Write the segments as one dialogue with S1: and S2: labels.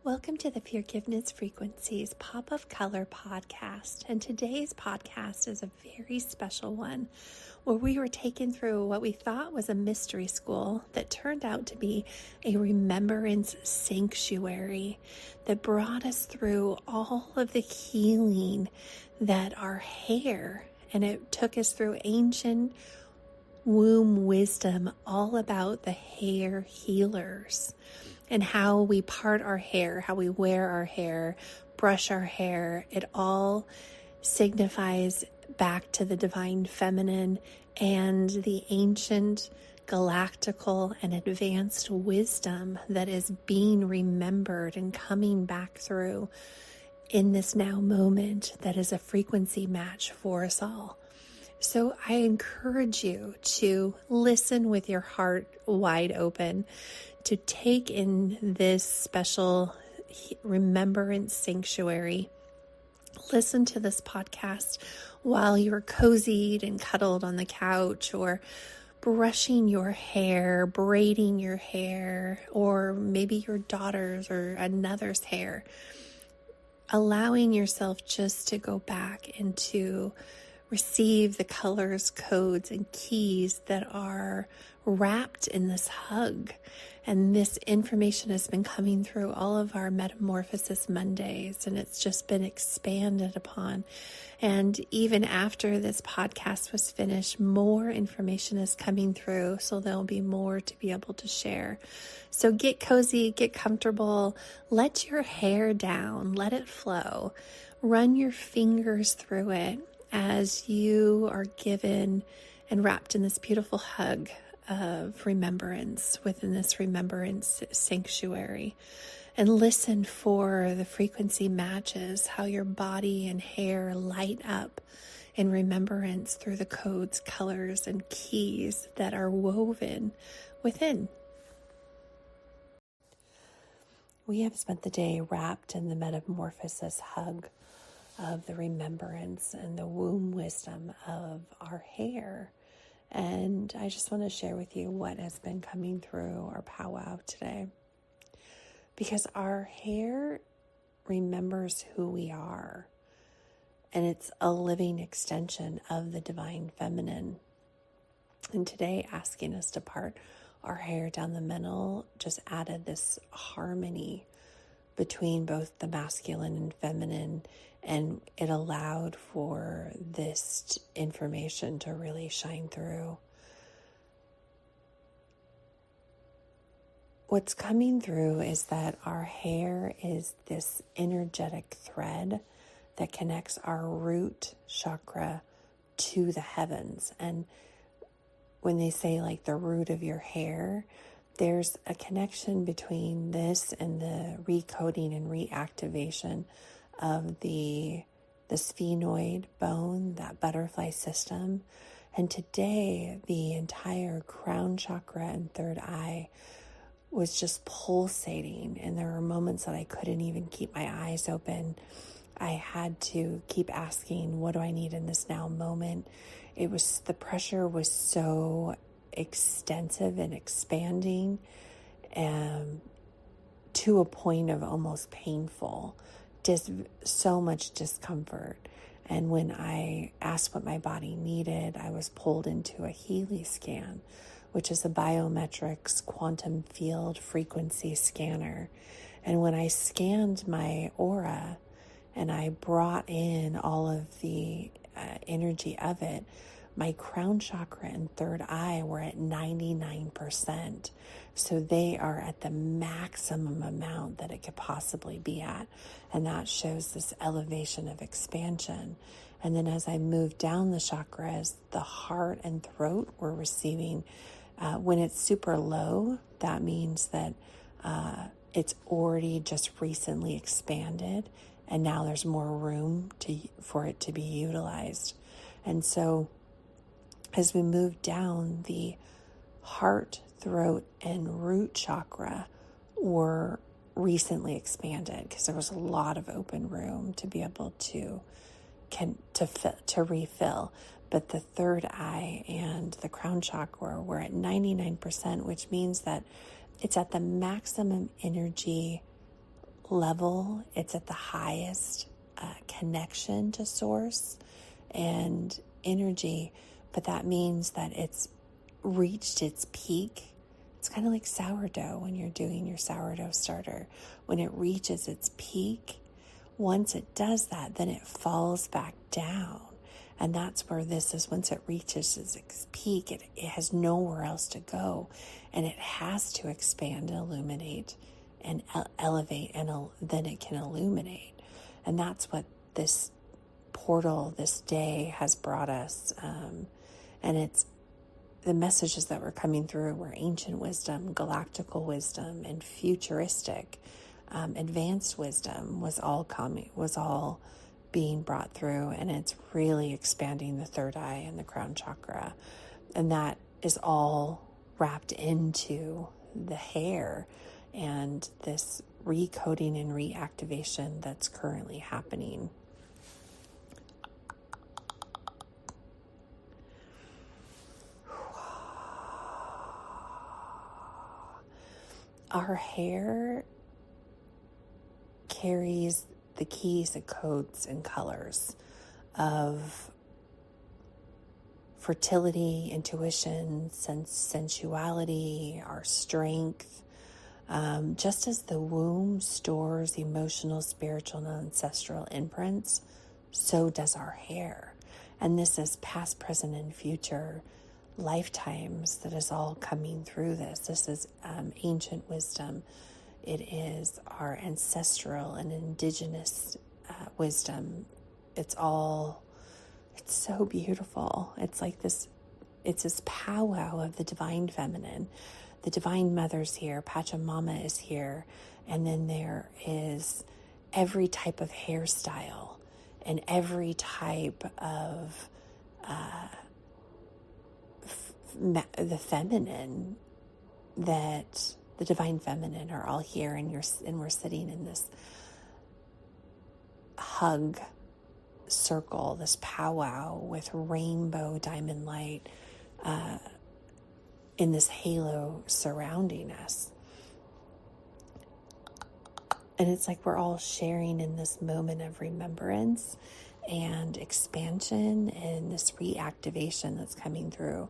S1: Welcome to the Feargiveness Frequencies Pop of Color podcast. And today's podcast is a very special one where we were taken through what we thought was a mystery school that turned out to be a remembrance sanctuary that brought us through all of the healing that our hair, and it took us through ancient womb wisdom all about the hair healers and how we part our hair, how we wear our hair, brush our hair. It all signifies back to the divine feminine and the ancient galactical and advanced wisdom that is being remembered and coming back through in this now moment that is a frequency match for us all. So I encourage you to listen with your heart wide open, to take in this special remembrance sanctuary. Listen to this podcast while you're cozied and cuddled on the couch, or brushing your hair, braiding your hair, or maybe your daughter's or another's hair. Allowing yourself just to go back and to receive the colors, codes, and keys that are wrapped in this hug. And this information has been coming through all of our Metamorphosis Mondays, and it's just been expanded upon. And even after this podcast was finished, more information is coming through, so there'll be more to be able to share. So get cozy, get comfortable, let your hair down, let it flow, run your fingers through it as you are given and wrapped in this beautiful hug of remembrance within this remembrance sanctuary, and listen for the frequency matches, how your body and hair light up in remembrance through the codes, colors, and keys that are woven within. We have spent the day wrapped in the metamorphosis hug of the remembrance and the womb wisdom of our hair. And I just want to share with you what has been coming through our PowWow today. Because our hair remembers who we are, and it's a living extension of the divine feminine. And today, asking us to part our hair down the middle just added this harmony between both the masculine and feminine, and it allowed for this information to really shine through. What's coming through is that our hair is this energetic thread that connects our root chakra to the heavens. And when they say like the root of your hair, there's a connection between this and the recoding and reactivation of the sphenoid bone, that butterfly system. And today, the entire crown chakra and third eye was just pulsating. And there were moments that I couldn't even keep my eyes open. I had to keep asking, what do I need in this now moment? The pressure was so extensive and expanding, to a point of almost painful, just so much discomfort. And when I asked what my body needed, I was pulled into a Healy scan, which is a biometrics quantum field frequency scanner. And when I scanned my aura and I brought in all of the energy of it, my crown chakra and third eye were at 99%. So they are at the maximum amount that it could possibly be at. And that shows this elevation of expansion. And then as I moved down the chakras, the heart and throat were receiving, when it's super low, that means that it's already just recently expanded. And now there's more room for it to be utilized. And so as we move down, the heart, throat, and root chakra were recently expanded because there was a lot of open room to be able to refill. But the third eye and the crown chakra were at 99%, which means that it's at the maximum energy level. It's at the highest connection to source and energy, but that means that it's reached its peak. It's kind of like sourdough when you're doing your sourdough starter. When it reaches its peak, once it does that, then it falls back down. And that's where this is. Once it reaches its peak, it has nowhere else to go. And it has to expand and illuminate and elevate, and then it can illuminate. And that's what this portal, this day, has brought us. And it's the messages that were coming through were ancient wisdom, galactical wisdom, and futuristic, advanced wisdom was all being brought through, and it's really expanding the third eye and the crown chakra. And that is all wrapped into the hair and this recoding and reactivation that's currently happening. Our hair carries the keys, the codes, and colors of fertility, intuition, sensuality, our strength. Just as the womb stores emotional, spiritual, and ancestral imprints, so does our hair. And this is past, present, and future lifetimes that is all coming through this. This is ancient wisdom. It is our ancestral and indigenous wisdom. It's so beautiful. It's like this, it's this powwow of the divine feminine. The divine mother's here, Pachamama is here, and then there is every type of hairstyle and every type of the feminine, that the divine feminine are all here, and we're sitting in this hug circle, this powwow with rainbow diamond light in this halo surrounding us. And it's like we're all sharing in this moment of remembrance and expansion and this reactivation that's coming through.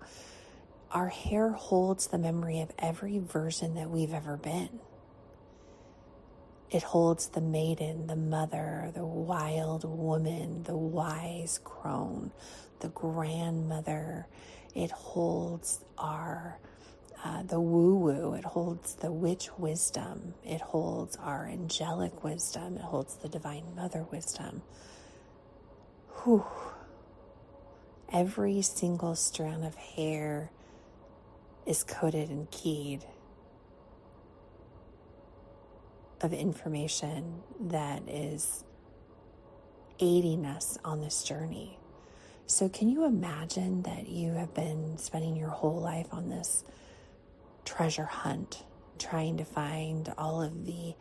S1: Our hair holds the memory of every version that we've ever been. It holds the maiden, the mother, the wild woman, the wise crone, the grandmother. It holds our the woo-woo. It holds the witch wisdom. It holds our angelic wisdom. It holds the divine mother wisdom. Whew. Every single strand of hair is coded and keyed of information that is aiding us on this journey. So can you imagine that you have been spending your whole life on this treasure hunt, trying to find all of the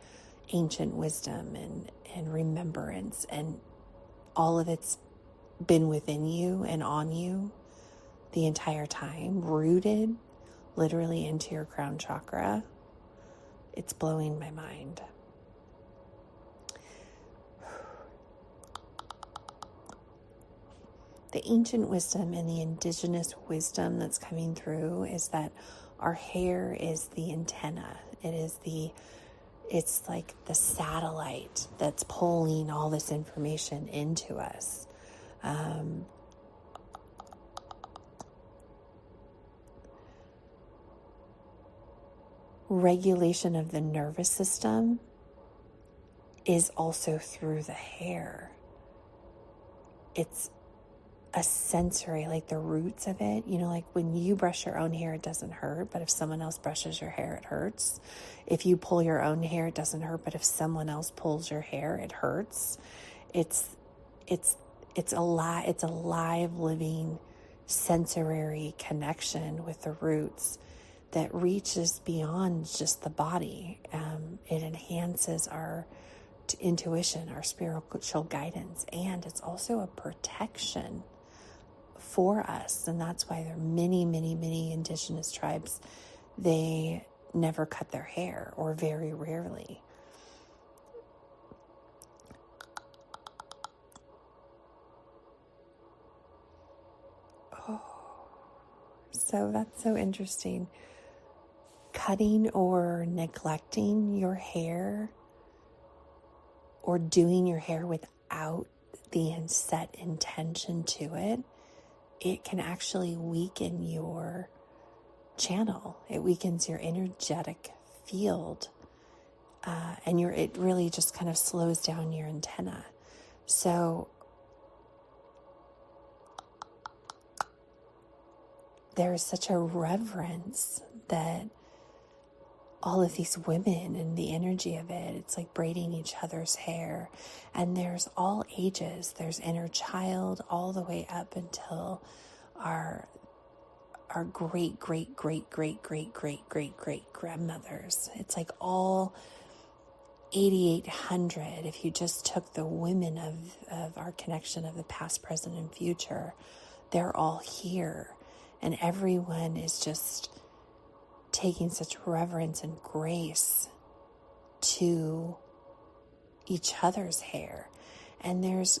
S1: ancient wisdom and remembrance, and all of it's been within you and on you the entire time, rooted literally into your crown chakra? It's blowing my mind. The ancient wisdom and the indigenous wisdom that's coming through is that our hair is the antenna. It's like the satellite that's pulling all this information into us. Regulation of the nervous system is also through the hair. It's a sensory, like the roots of it, like when you brush your own hair, it doesn't hurt, but if someone else brushes your hair, it hurts. If you pull your own hair, it doesn't hurt, but if someone else pulls your hair, it hurts. It's a live, living, sensory connection with the roots that reaches beyond just the body. It enhances our intuition, our spiritual guidance, and it's also a protection for us. And that's why there are many, many, many indigenous tribes, they never cut their hair, or very rarely. That's so interesting. Cutting or neglecting your hair or doing your hair without the set intention to it, it can actually weaken your channel. It weakens your energetic field. And it really just kind of slows down your antenna. So there's such a reverence that all of these women and the energy of it, it's like braiding each other's hair. And there's all ages. There's inner child all the way up until our great grandmothers. It's like all 8,800. If you just took the women of our connection of the past, present, and future, they're all here. And everyone is just taking such reverence and grace to each other's hair. And there's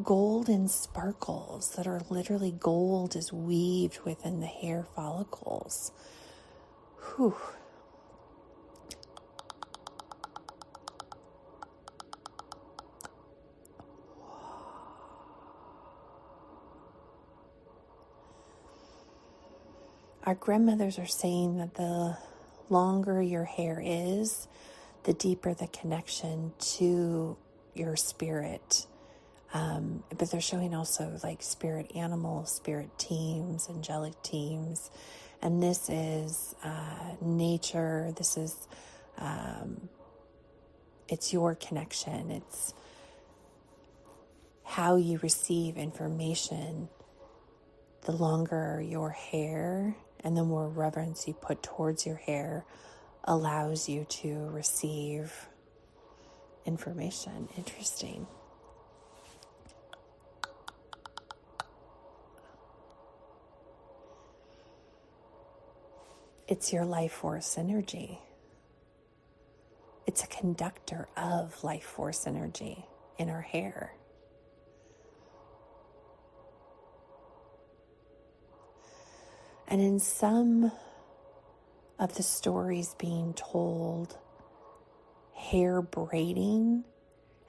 S1: golden sparkles that are literally gold is weaved within the hair follicles. Whew. Our grandmothers are saying that the longer your hair is, the deeper the connection to your spirit. But they're showing also like spirit animals, spirit teams, angelic teams. And this is nature. This is, it's your connection. It's how you receive information. The longer your hair and the more reverence you put towards your hair allows you to receive information. Interesting. It's your life force energy. It's a conductor of life force energy in our hair. And in some of the stories being told, hair braiding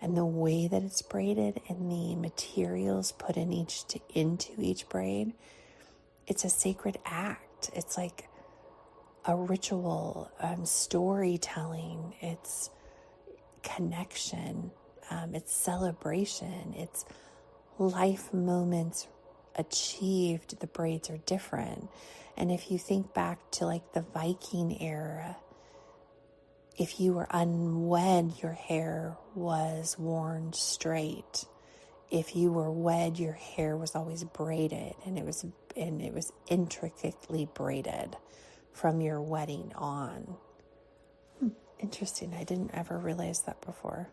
S1: and the way that it's braided and the materials put into each braid, it's a sacred act. It's like a ritual, storytelling, it's connection, it's celebration, it's life moments achieved. The braids are different. And if you think back to like the Viking era, if you were unwed, your hair was worn straight. If you were wed, your hair was always braided, and it was intricately braided from your wedding on. Interesting. I didn't ever realize that before.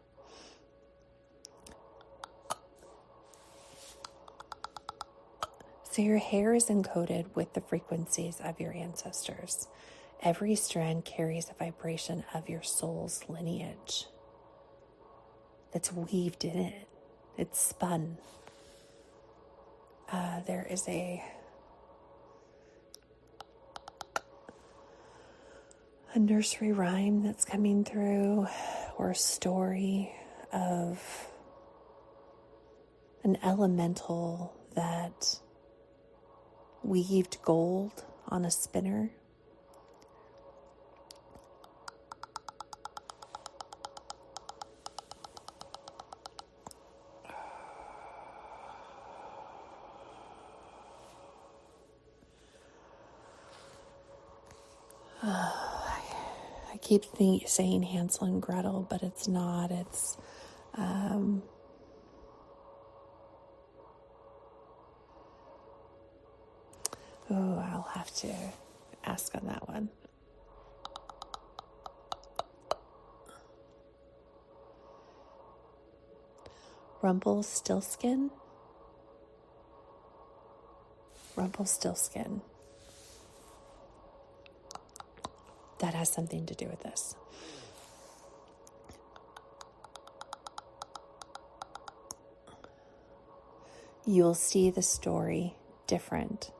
S1: So your hair is encoded with the frequencies of your ancestors. Every strand carries a vibration of your soul's lineage that's weaved in it. It's spun. There is a nursery rhyme that's coming through, or a story of an elemental that weaved gold on a spinner. I keep saying Hansel and Gretel, but it's not. It's I'll have to ask on that one. Rumpelstiltskin. That has something to do with this. You'll see the story different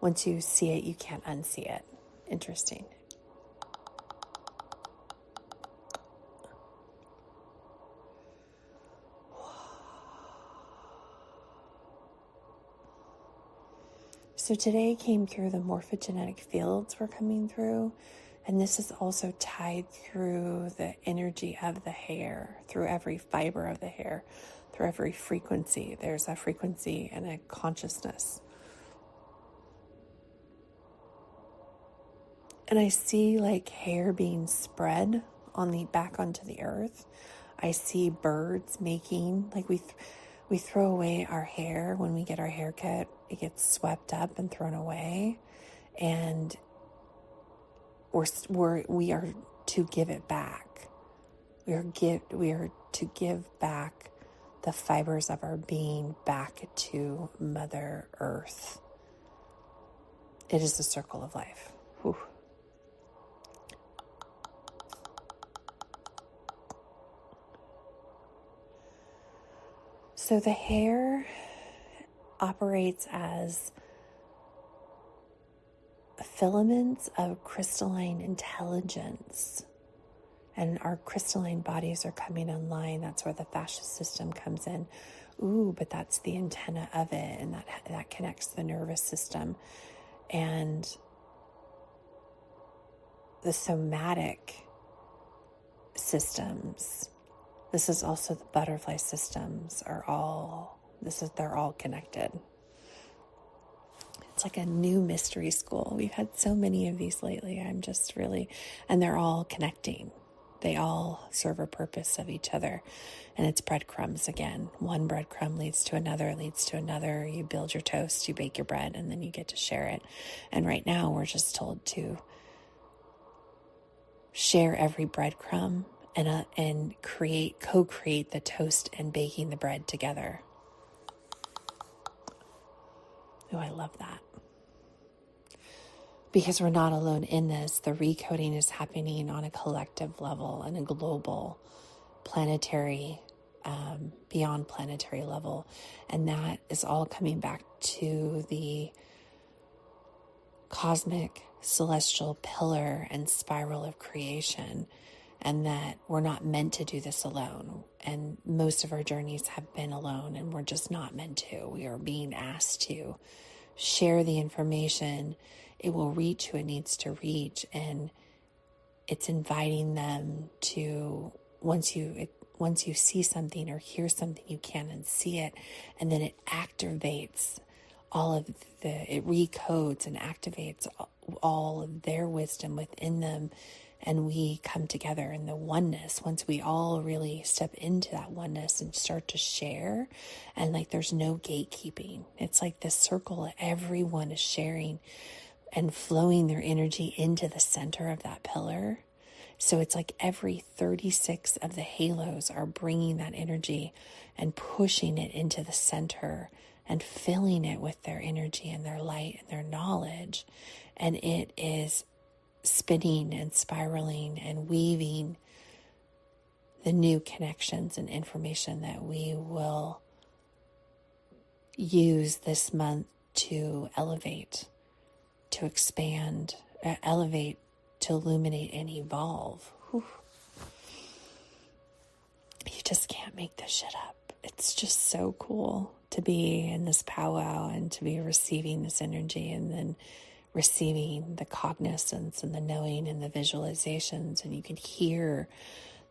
S1: once you see it, you can't unsee it. Interesting. So today came through the morphogenetic fields we're coming through, and this is also tied through the energy of the hair, through every fiber of the hair, through every frequency. There's a frequency and a consciousness. And I see like hair being spread on the back onto the earth. I see birds making, like we throw away our hair when we get our hair cut. It gets swept up and thrown away, and we are to give it back. We are to give back the fibers of our being back to Mother Earth. It is the circle of life. Whew. So the hair operates as filaments of crystalline intelligence, and our crystalline bodies are coming online. That's where the fascia system comes in. But that's the antenna of it, and that connects the nervous system and the somatic systems. This is also the butterfly systems they're all connected. It's like a new mystery school. We've had so many of these lately. And they're all connecting. They all serve a purpose of each other. And it's breadcrumbs again. One breadcrumb leads to another, leads to another. You build your toast, you bake your bread, and then you get to share it. And right now we're just told to share every breadcrumb and co-create the toast and baking the bread together. Oh, I love that. Because we're not alone in this. The recoding is happening on a collective level and a global, planetary, beyond planetary level. And that is all coming back to the cosmic, celestial pillar and spiral of creation. And that we're not meant to do this alone. And most of our journeys have been alone, and we're just not meant to. We are being asked to share the information. It will reach who it needs to reach, and it's inviting them to, once you see something or hear something, you can unsee it, and then it activates it recodes and activates all of their wisdom within them. And we come together in the oneness once we all really step into that oneness and start to share. And like there's no gatekeeping. It's like this circle, everyone is sharing and flowing their energy into the center of that pillar. So it's like every 36 of the halos are bringing that energy and pushing it into the center and filling it with their energy and their light and their knowledge. And it is spinning and spiraling and weaving the new connections and information that we will use this month to elevate, to expand, elevate, to illuminate and evolve. Whew. You just can't make this shit up. It's just so cool to be in this powwow and to be receiving this energy, and then receiving the cognizance and the knowing and the visualizations. And you can hear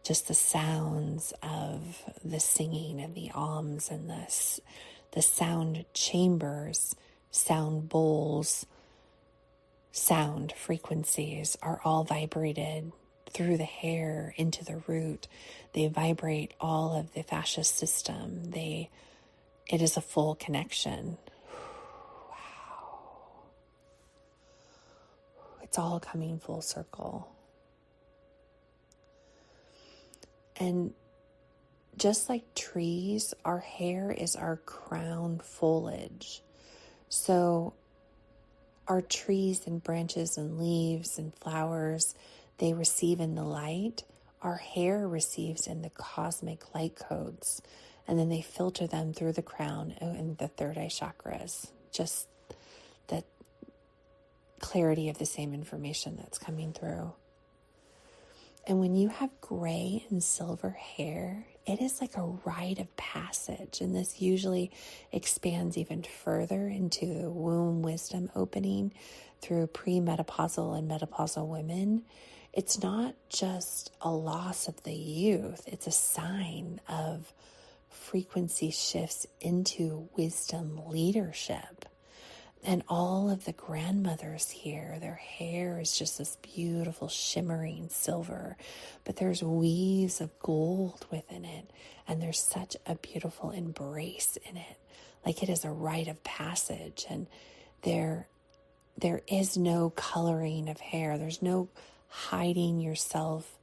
S1: just the sounds of the singing and the ahms and the sound chambers, sound bowls, sound frequencies are all vibrated through the hair into the root. They vibrate all of the fascia system. It is a full connection. It's all coming full circle. And just like trees, our hair is our crown foliage. So our trees and branches and leaves and flowers, they receive in the light. Our hair receives in the cosmic light codes. And then they filter them through the crown and the third eye chakras. Just that clarity of the same information that's coming through. And when you have gray and silver hair, it is like a rite of passage. And this usually expands even further into the womb wisdom opening through premenopausal and menopausal women. It's not just a loss of the youth, it's a sign of frequency shifts into wisdom leadership. And all of the grandmothers here, their hair is just this beautiful shimmering silver, but there's weaves of gold within it, and there's such a beautiful embrace in it. Like it is a rite of passage, and there is no coloring of hair. There's no hiding yourself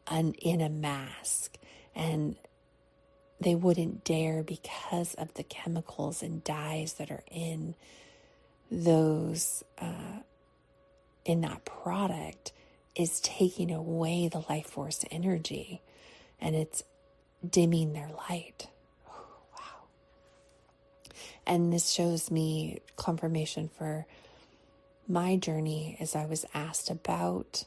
S1: in a mask, and they wouldn't dare because of the chemicals and dyes that are in those, in that product is taking away the life force energy, and it's dimming their light. Oh, wow. And this shows me confirmation for my journey as I was asked about,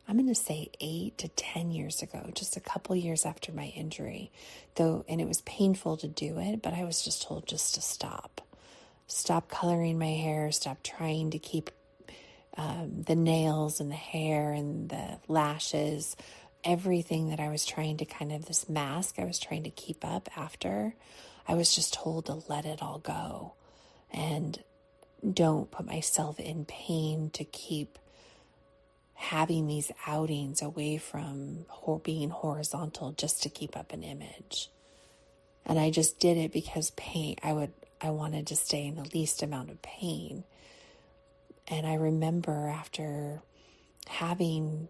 S1: I'm going to say 8 to 10 years ago, just a couple years after my injury, though, and it was painful to do it, but I was just told just to stop coloring my hair, stop trying to keep the nails and the hair and the lashes, everything that I was trying to this mask I was trying to keep up after. I was just told to let it all go and don't put myself in pain to keep having these outings away from being horizontal just to keep up an image. And I just did it because I wanted to stay in the least amount of pain. And I remember after having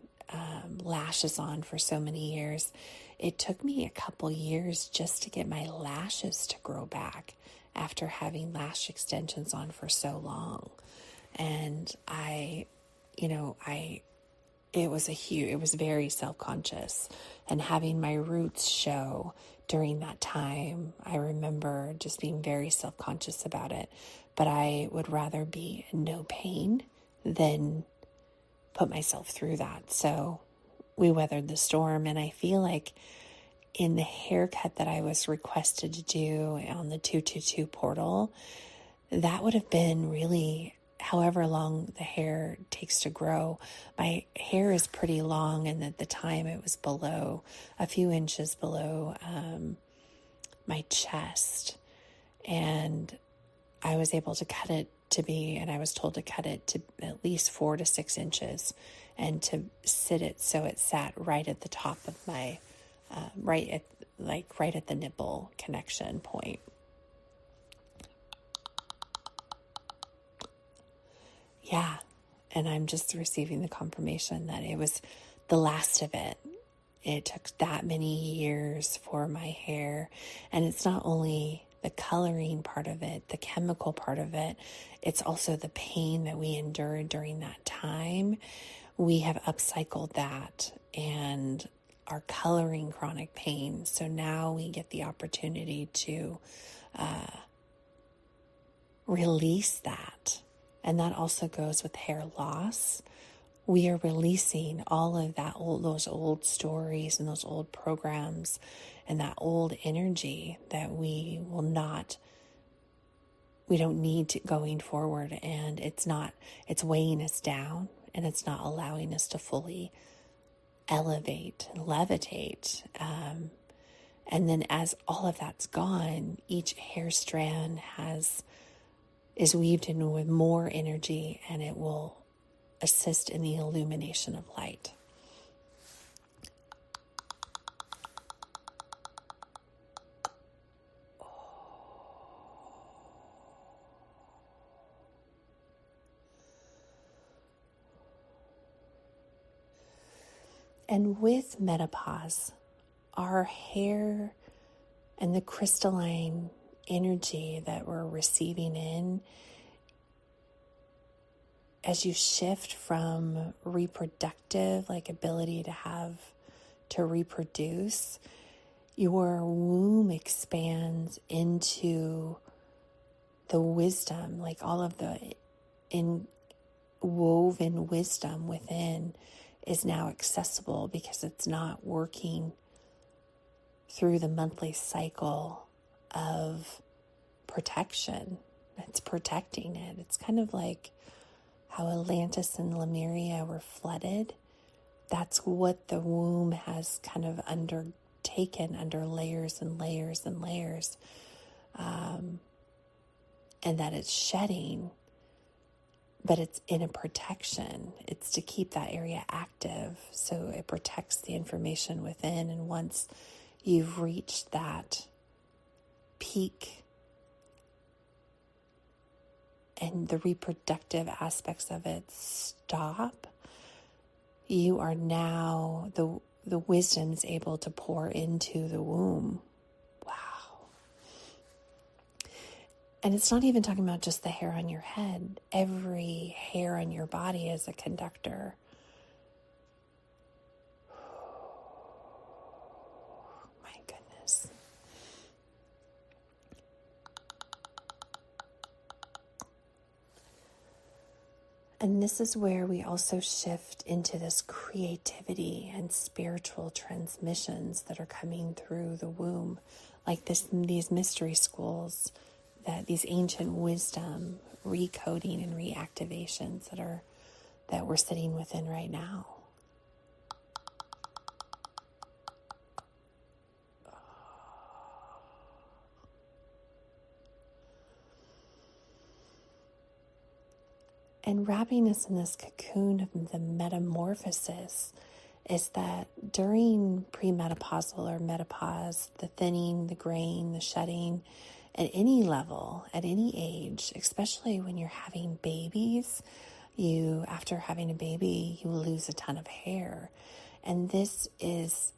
S1: lashes on for so many years, it took me a couple years just to get my lashes to grow back after having lash extensions on for so long. And it was very self-conscious, and having my roots show during that time, I remember just being very self-conscious about it, but I would rather be in no pain than put myself through that. So we weathered the storm, and I feel like in the haircut that I was requested to do on the 222 portal, that would have been really however long the hair takes to grow. My hair is pretty long, and at the time it was a few inches below my chest, and I was able to cut it and I was told to cut it to at least 4 to 6 inches, and to sit it so it sat right at the top of my right at the nipple connection point. Yeah, and I'm just receiving the confirmation that it was the last of it. It took that many years for my hair, and it's not only the coloring part of it, the chemical part of it, it's also the pain that we endured during that time. We have upcycled that and are coloring chronic pain. So now we get the opportunity to release that. And that also goes with hair loss. We are releasing all of those old stories and those old programs and that old energy that we don't need to going forward. And it's weighing us down, and it's not allowing us to fully elevate and levitate. And then as all of that's gone, each hair strand is weaved in with more energy, and it will assist in the illumination of light. And with menopause, our hair and the crystalline energy that we're receiving in, as you shift from reproductive, like ability to reproduce, your womb expands into the wisdom, like all of the woven wisdom within is now accessible because it's not working through the monthly cycle of protection. It's protecting it. It's kind of like how Atlantis and Lemuria were flooded. That's what the womb has kind of undertaken under layers and layers and layers. And that it's shedding, but it's in a protection. It's to keep that area active so it protects the information within. And once you've reached that peak and the reproductive aspects of it stop, you are now, the wisdom is able to pour into the womb. Wow. And it's not even talking about just the hair on your head. Every hair on your body is a conductor. My goodness. And this is where we also shift into this creativity and spiritual transmissions that are coming through the womb, like these mystery schools, that these ancient wisdom recoding and reactivations that we're sitting within right now. And wrapping us in this cocoon of the metamorphosis is that during premenopausal or menopause, the thinning, the graying, the shedding, at any level, at any age, especially when you're having babies, after having a baby, you lose a ton of hair. And this is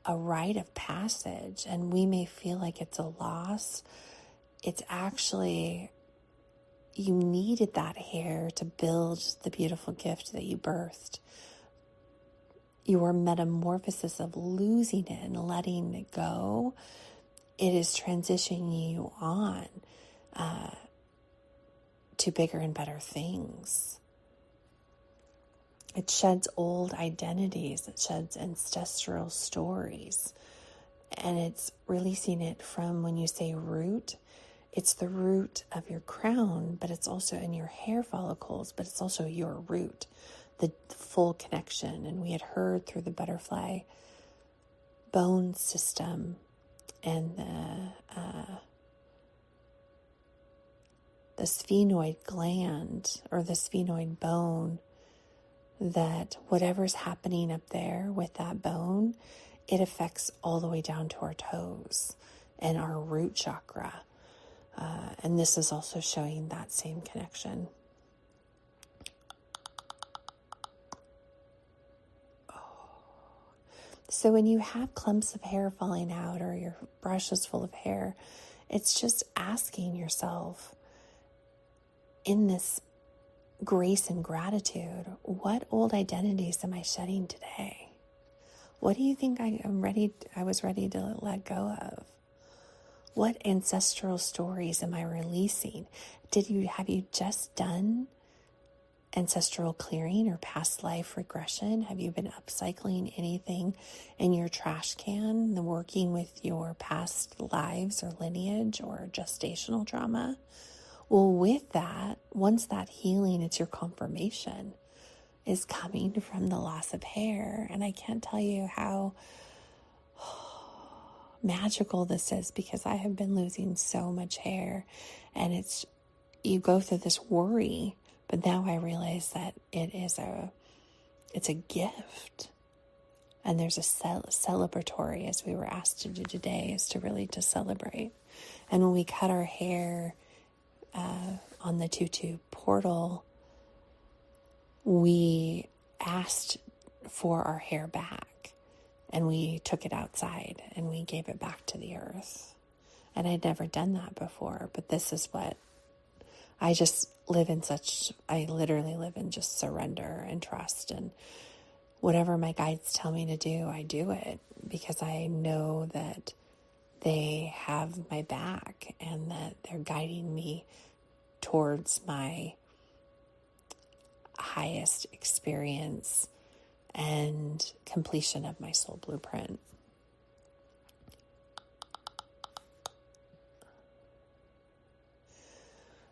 S1: a rite of passage, and we may feel like it's a loss. It's actually, you needed that hair to build the beautiful gift that you birthed. Your metamorphosis of losing it and letting it go, it is transitioning you on to bigger and better things. It sheds old identities. It sheds ancestral stories. And it's releasing it from, when you say root, it's the root of your crown, but it's also in your hair follicles, but it's also your root, the full connection. And we had heard through the butterfly bone system and the sphenoid gland or the sphenoid bone, that whatever's happening up there with that bone, it affects all the way down to our toes and our root chakra. And this is also showing that same connection. So when you have clumps of hair falling out or your brush is full of hair, it's just asking yourself in this grace and gratitude, what old identities am I shedding today? What do you think I was ready to let go of? What ancestral stories am I releasing? Have you just done ancestral clearing or past life regression? Have you been upcycling anything in your trash can, working with your past lives or lineage or gestational trauma? Well, with that, once that healing, it's your confirmation, is coming from the loss of hair. And I can't tell you how magical this is, because I have been losing so much hair, and you go through this worry, but now I realize that it's a gift, and there's a celebratory, as we were asked to do today, is to really to celebrate. And when we cut our hair on the 2-2 portal, we asked for our hair back. And we took it outside and we gave it back to the earth. And I'd never done that before, but this is what I literally live in just surrender and trust. And whatever my guides tell me to do, I do it, because I know that they have my back and that they're guiding me towards my highest experience and completion of my soul blueprint.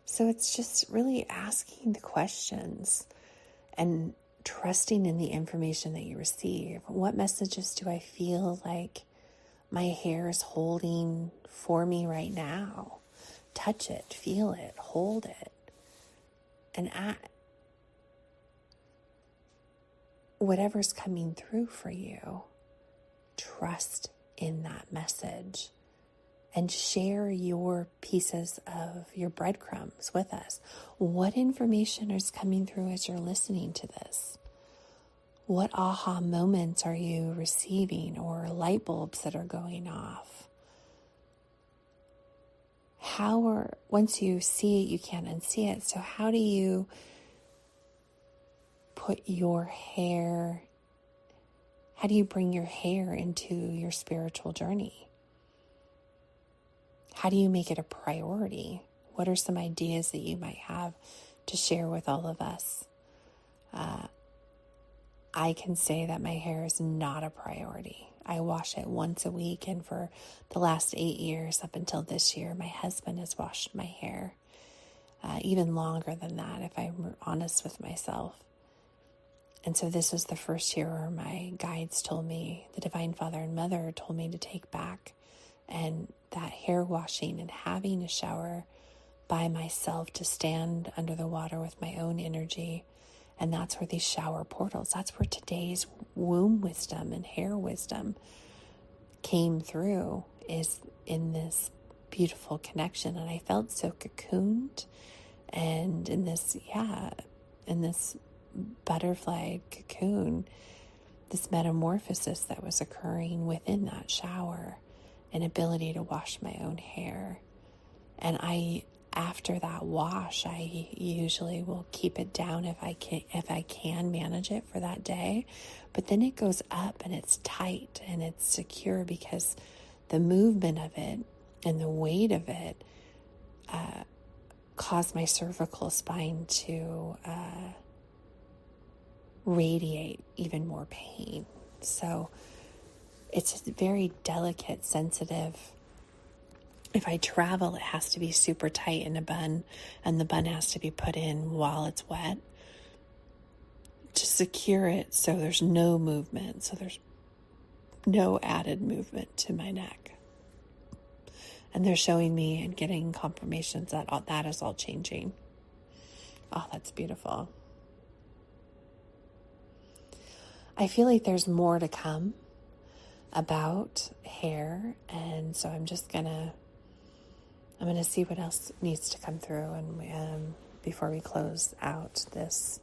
S1: So it's just really asking the questions and trusting in the information that you receive. What messages do I feel like my hair is holding for me right now? Touch it, feel it, hold it. And whatever's coming through for you, trust in that message and share your pieces of your breadcrumbs with us. What information is coming through as you're listening to this? What aha moments are you receiving, or light bulbs that are going off? Once you see it, you can't unsee it. So how do you bring your hair into your spiritual journey? How do you make it a priority? What are some ideas that you might have to share with all of us? I can say that my hair is not a priority. I wash it once a week, and for the last 8 years, up until this year, my husband has washed my hair. Even longer than that, if I'm honest with myself. And so this was the first year where my guides told me, the Divine Father and Mother told me to take back, and that hair washing and having a shower by myself, to stand under the water with my own energy. And that's where these shower portals, that's where today's womb wisdom and hair wisdom came through, is in this beautiful connection. And I felt so cocooned and in this butterfly cocoon, this metamorphosis that was occurring within that shower, an ability to wash my own hair. And after that wash, I usually will keep it down if I can manage it for that day. But then it goes up and it's tight and it's secure, because the movement of it and the weight of it caused my cervical spine to radiate even more pain. So it's very delicate, sensitive. If I travel, it has to be super tight in a bun, and the bun has to be put in while it's wet to secure it, so there's no movement, so there's no added movement to my neck. And they're showing me and getting confirmations that that is all changing. Oh, that's beautiful. I feel like there's more to come about hair, and so I'm going to see what else needs to come through, and before we close out this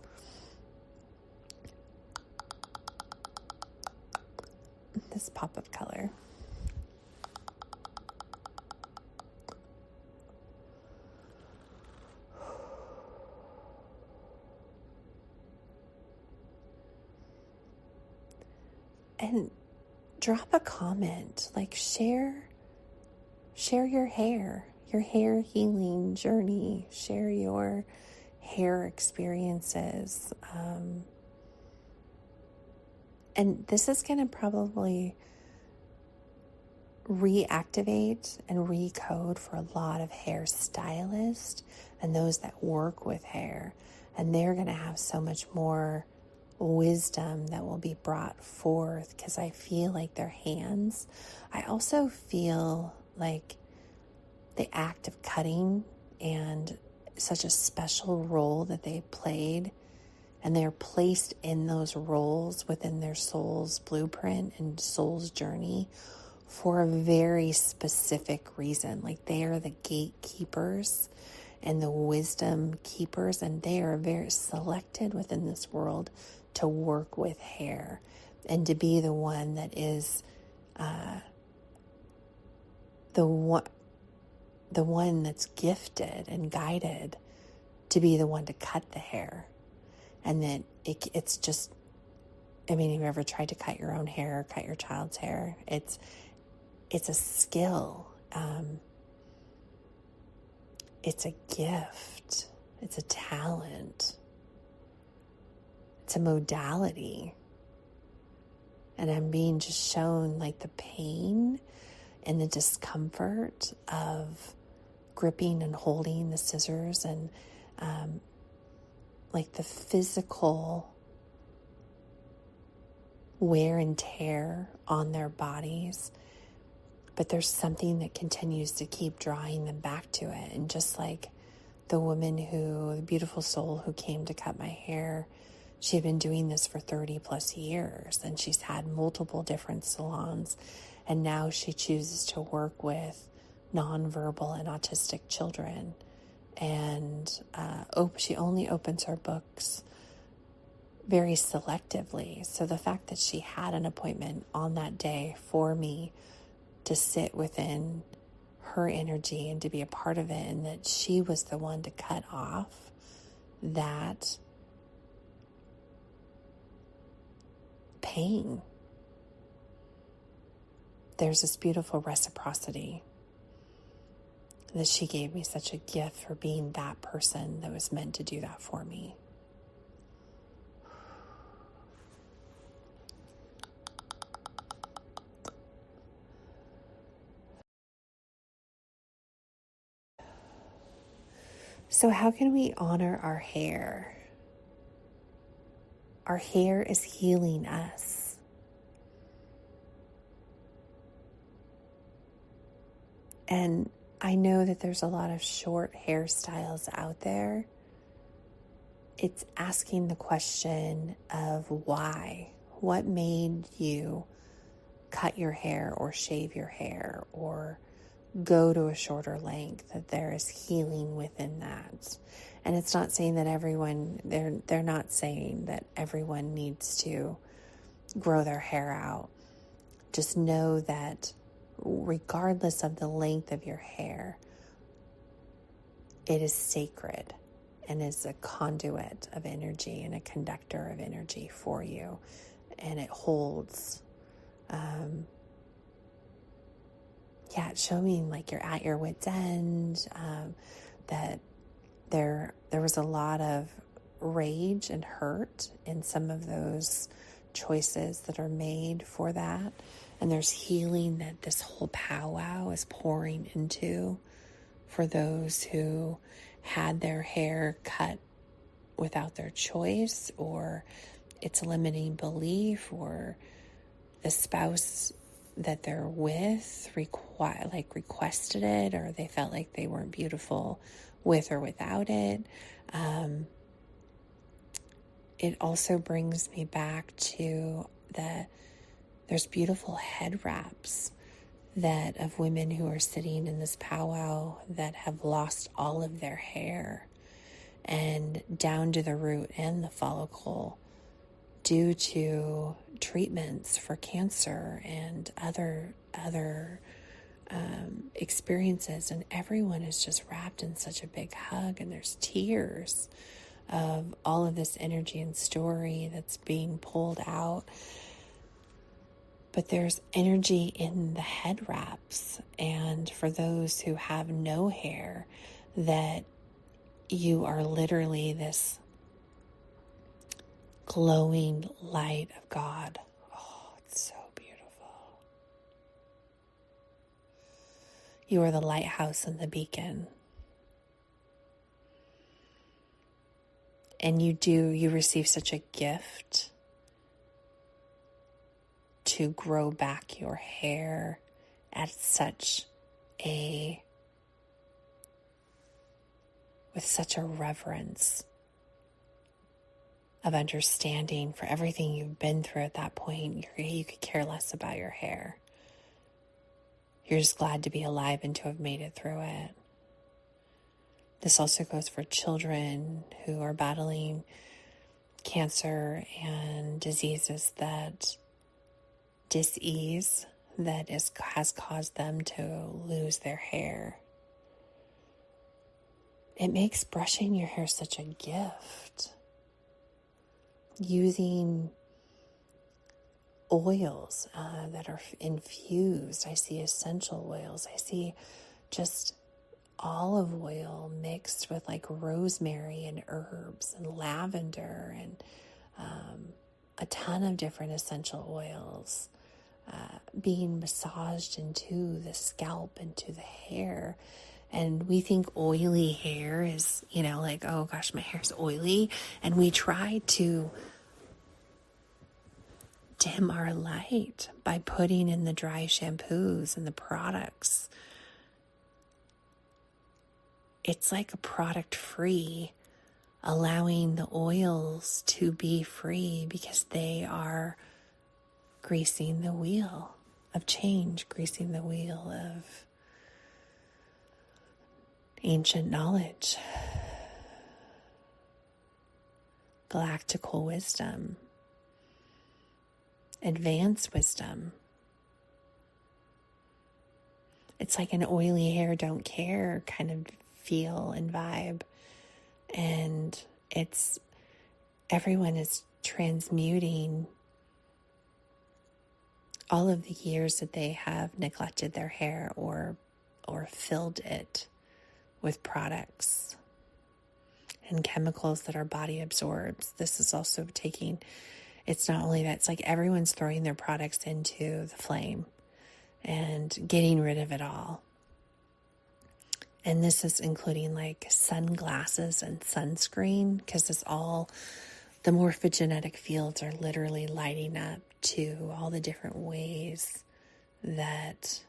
S1: pop of color. And drop a comment, like share your hair healing journey, share your hair experiences. And this is going to probably reactivate and recode for a lot of hair stylists and those that work with hair. And they're going to have so much more wisdom that will be brought forth, because I feel like their hands. I also feel like the act of cutting and such a special role that they played, and they're placed in those roles within their soul's blueprint and soul's journey for a very specific reason. Like, they are the gatekeepers and the wisdom keepers, and they are very selected within this world to work with hair and to be the one that is the one that's gifted and guided to be the one to cut the hair. And then it's just, have you ever tried to cut your own hair or cut your child's hair? It's a skill. It's a gift. It's a talent. it's a modality. And I'm being just shown like the pain and the discomfort of gripping and holding the scissors, and like the physical wear and tear on their bodies. But there's something that continues to keep drawing them back to it. And just like the beautiful soul who came to cut my hair, she had been doing this for 30 plus years, and she's had multiple different salons. And now she chooses to work with nonverbal and autistic children. And she only opens her books very selectively. So the fact that she had an appointment on that day for me to sit within her energy and to be a part of it, and that she was the one to cut off that pain. There's this beautiful reciprocity that she gave me such a gift for being that person that was meant to do that for me. So how can we honor our hair? Our hair is healing us. And I know that there's a lot of short hairstyles out there. It's asking the question of why. What made you cut your hair or shave your hair or go to a shorter length? That there is healing within that. And it's not saying that they're not saying that everyone needs to grow their hair out. Just know that regardless of the length of your hair, it is sacred and is a conduit of energy and a conductor of energy for you. And it holds, it's showing like you're at your wit's end, that there was a lot of rage and hurt in some of those choices that are made for that. And there's healing that this whole PowWow is pouring into for those who had their hair cut without their choice, or it's a limiting belief, or the spouse that they're with requested it, or they felt like they weren't beautiful with or without it. It also brings me back to there's beautiful head wraps that of women who are sitting in this powwow that have lost all of their hair and down to the root and the follicle due to treatments for cancer and other experiences. And everyone is just wrapped in such a big hug, and there's tears of all of this energy and story that's being pulled out. But there's energy in the head wraps. And for those who have no hair, that you are literally this glowing light of God. Oh, it's so beautiful. You are the lighthouse and the beacon. And you receive such a gift to grow back your hair with such a reverence of understanding for everything you've been through at that point. You could care less about your hair. You're just glad to be alive and to have made it through it. This also goes for children who are battling cancer and diseases that dis-ease has caused them to lose their hair. It makes brushing your hair such a gift. Using oils that are infused. I see essential oils. I see just olive oil mixed with like rosemary and herbs and lavender and a ton of different essential oils being massaged into the scalp, into the hair. And we think oily hair is, like, oh gosh, my hair's oily. And we try to dim our light by putting in the dry shampoos and the products. It's like a product free, allowing the oils to be free because they are greasing the wheel of change, greasing the wheel of ancient knowledge, galactical wisdom, advanced wisdom. It's like an oily hair, don't care kind of feel and vibe. And everyone is transmuting all of the years that they have neglected their hair or filled it with products and chemicals that our body absorbs. This is also it's not only that, it's like everyone's throwing their products into the flame and getting rid of it all. And this is including like sunglasses and sunscreen, because the morphogenetic fields are literally lighting up to all the different ways that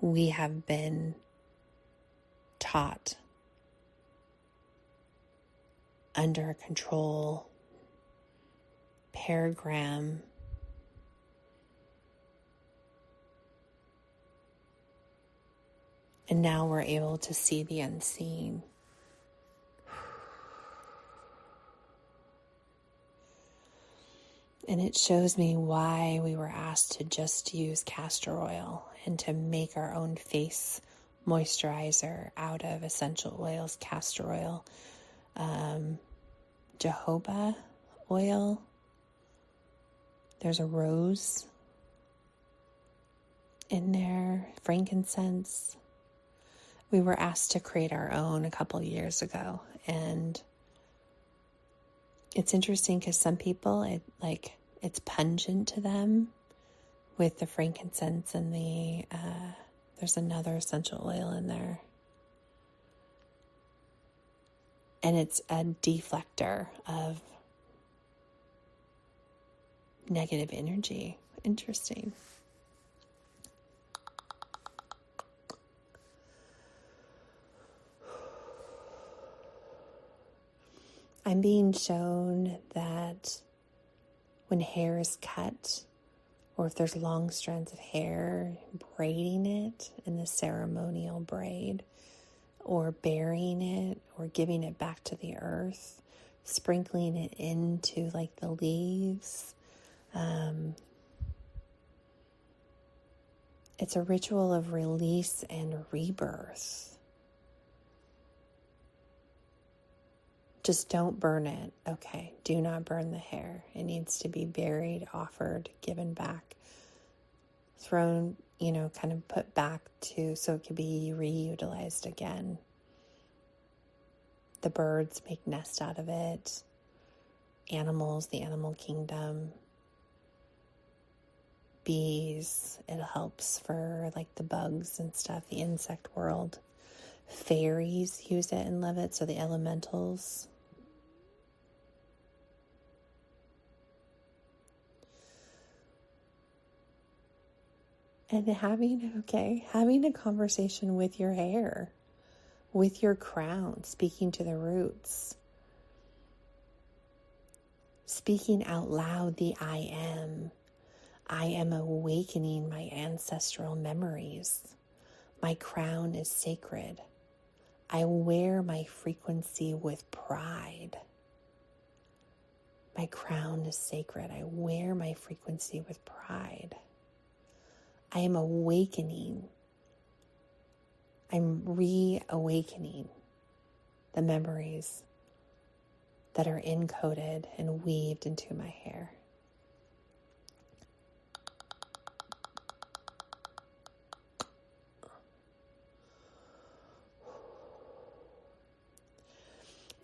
S1: we have been taught under a control paradigm and now we're able to see the unseen. And it shows me why we were asked to just use castor oil and to make our own face moisturizer out of essential oils, castor oil, jojoba oil. There's a rose in there, frankincense. We were asked to create our own a couple years ago. And it's interesting because some people, it's pungent to them with the frankincense and there's another essential oil in there. And it's a deflector of negative energy. Interesting. I'm being shown that when hair is cut, or if there's long strands of hair, braiding it in the ceremonial braid, or burying it, or giving it back to the earth, sprinkling it into like the leaves. It's a ritual of release and rebirth. Just don't burn it. Okay, do not burn the hair. It needs to be buried, offered, given back, thrown, kind of put back so it could be reutilized again. The birds make nests out of it. Animals, the animal kingdom. Bees, it helps for like the bugs and stuff, the insect world. Fairies use it and love it, so the elementals. And having a conversation with your hair, with your crown, speaking to the roots, speaking out loud the I am. I am awakening my ancestral memories. My crown is sacred. I wear my frequency with pride. My crown is sacred. I wear my frequency with pride. I am awakening. I'm reawakening the memories that are encoded and weaved into my hair.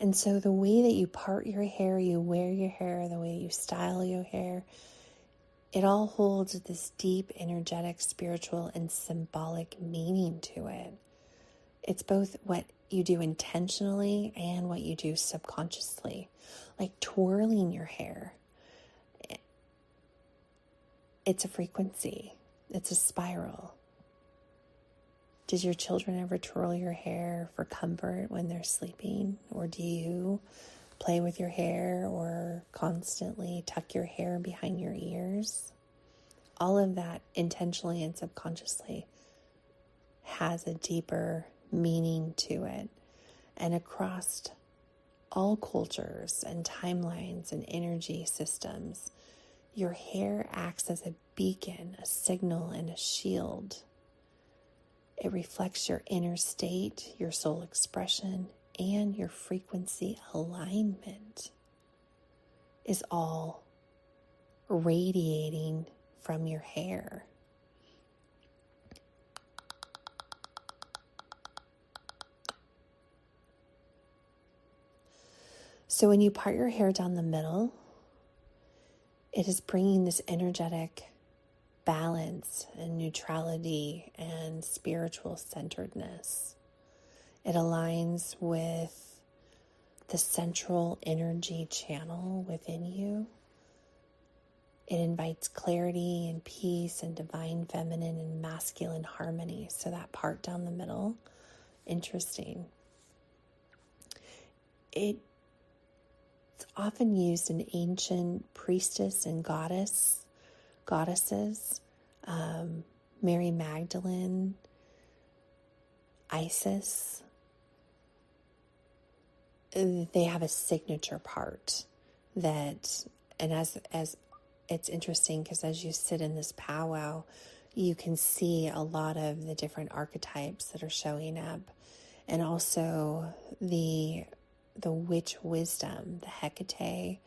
S1: And so the way that you part your hair, you wear your hair, the way you style your hair, it all holds this deep, energetic, spiritual, and symbolic meaning to it. It's both what you do intentionally and what you do subconsciously, like twirling your hair. It's a frequency. It's a spiral. Does your children ever twirl your hair for comfort when they're sleeping? Or do you play with your hair or constantly tuck your hair behind your ears? All of that intentionally and subconsciously has a deeper meaning to it. And across all cultures and timelines and energy systems, your hair acts as a beacon, a signal, and a shield. It reflects your inner state, your soul expression, and your frequency alignment is all radiating from your hair. So when you part your hair down the middle, it is bringing this energetic balance and neutrality and spiritual centeredness. It aligns with the central energy channel within you. It invites clarity and peace and divine feminine and masculine harmony. So that part down the middle, interesting. It's often used in ancient priestess and goddesses, Mary Magdalene, Isis. They have a signature part that, and as it's interesting because as you sit in this powwow, you can see a lot of the different archetypes that are showing up, and also the witch wisdom, the Hecate,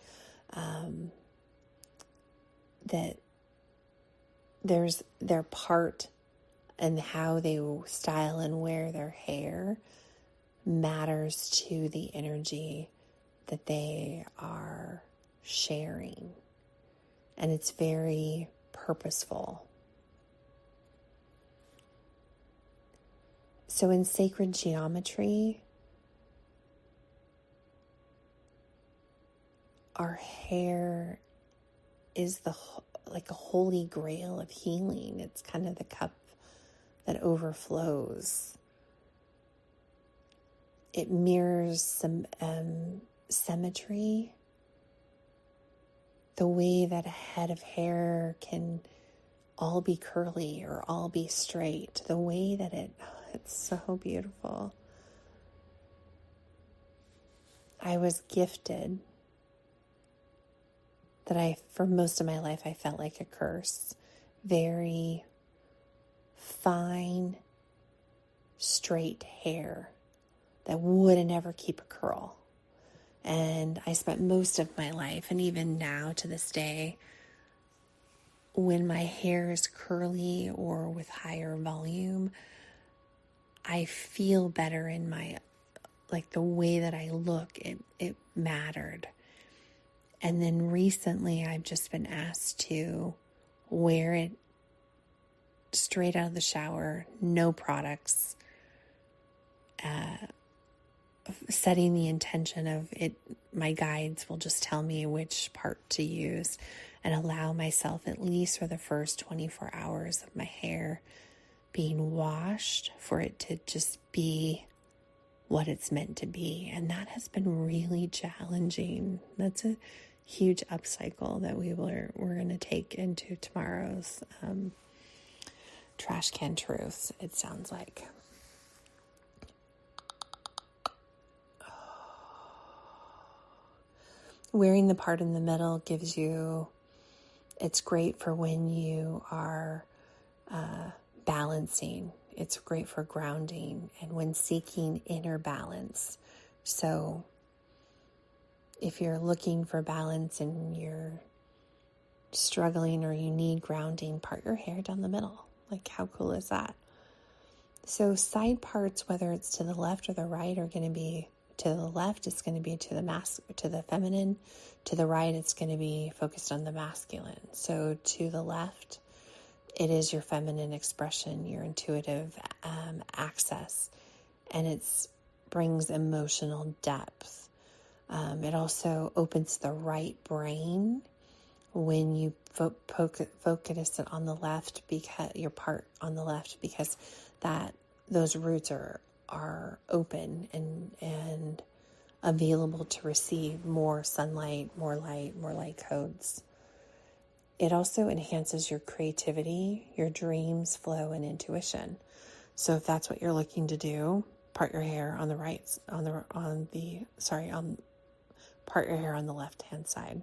S1: that there's their part and how they style and wear their hair matters to the energy that they are sharing. And it's very purposeful. So in sacred geometry, our hair is like a holy grail of healing. It's kind of the cup that overflows. It mirrors some symmetry. The way that a head of hair can all be curly or all be straight. The way that it's so beautiful. I was gifted that for most of my life, I felt like a curse. Very fine, straight hair that wouldn't ever keep a curl. And I spent most of my life, and even now to this day, when my hair is curly or with higher volume, I feel better in the way that I look. It mattered. And then recently I've just been asked to wear it straight out of the shower, no products, setting the intention of it. My guides will just tell me which part to use and allow myself, at least for the first 24 hours of my hair being washed, for it to just be what it's meant to be. And that has been really challenging. That's a huge upcycle that we're going to take into tomorrow's trash can truths, it sounds like. Wearing the part in the middle it's great for when you are balancing. It's great for grounding and when seeking inner balance. So if you're looking for balance and you're struggling or you need grounding, part your hair down the middle. Like, how cool is that? So side parts, whether it's to the left or the right, are going to be to the left, it's going to be to the feminine. To the right, it's going to be focused on the masculine. So to the left, it is your feminine expression, your intuitive access, and it brings emotional depth. It also opens the right brain when you focus it on the left, because your part on the left, because those roots are open and available to receive more sunlight, more light codes. It also enhances your creativity, your dreams, flow, and intuition. So if that's what you're looking to do, part your hair on the left-hand side.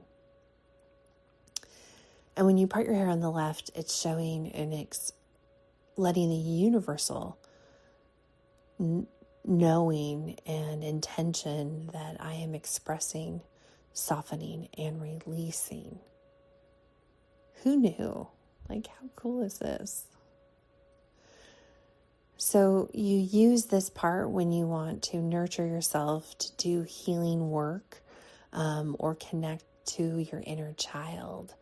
S1: And when you part your hair on the left, it's showing and letting the universal knowing and intention that I am expressing, softening, and releasing. Who knew? Like, how cool is this? So you use this part when you want to nurture yourself, to do healing work, or connect to your inner child.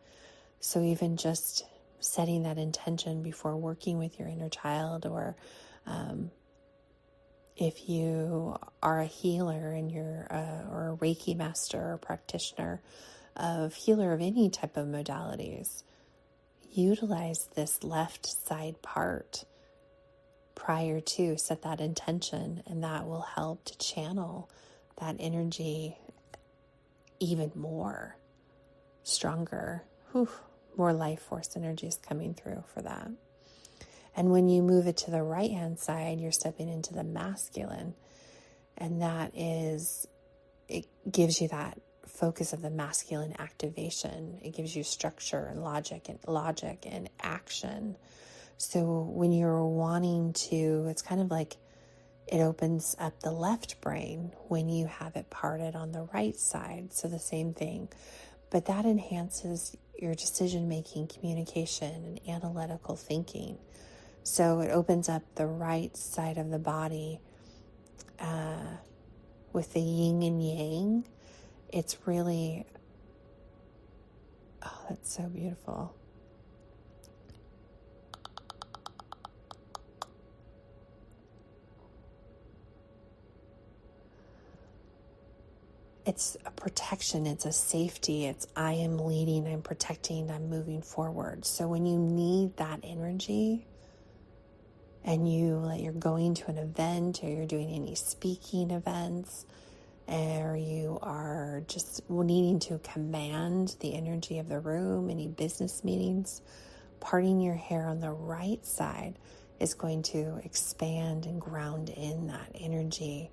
S1: So even just setting that intention before working with your inner child, or if you are a healer and you're or a Reiki master or practitioner healer of any type of modalities, utilize this left side part prior to, set that intention, and that will help to channel that energy even more stronger. More life force energy is coming through for that. And when you move it to the right hand side, you're stepping into the masculine, and it gives you that focus of the masculine activation. It gives you structure and logic and action. So when you're wanting to, it's kind of like it opens up the left brain when you have it parted on the right side. So the same thing, but that enhances your decision-making, communication, and analytical thinking. So it opens up the right side of the body with the yin and yang. It's really, that's so beautiful. It's a protection, it's a safety, it's I am leading, I'm protecting, I'm moving forward. So when you need that energy and you're going to an event, or you're doing any speaking events, or you are just needing to command the energy of the room, any business meetings, parting your hair on the right side is going to expand and ground in that energy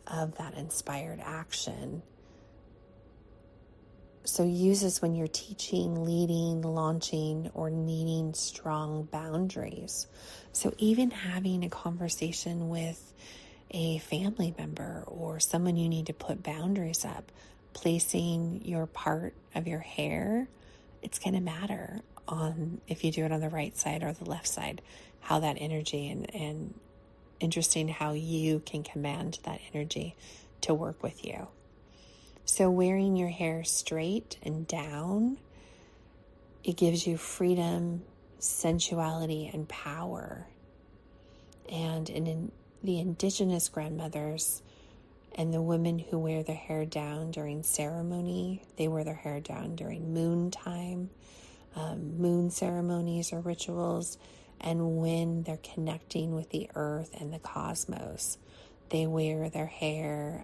S1: of that inspired action. So use this when you're teaching, leading, launching, or needing strong boundaries. So even having a conversation with a family member or someone you need to put boundaries up, placing your part of your hair, it's going to matter on if you do it on the right side or the left side, how that energy and interesting how you can command that energy to work with you. So wearing your hair straight and down, it gives you freedom, sensuality, and power. And in the Indigenous grandmothers and the women who wear their hair down during ceremony, they wear their hair down during moon time, moon ceremonies or rituals, and when they're connecting with the earth and the cosmos, they wear their hair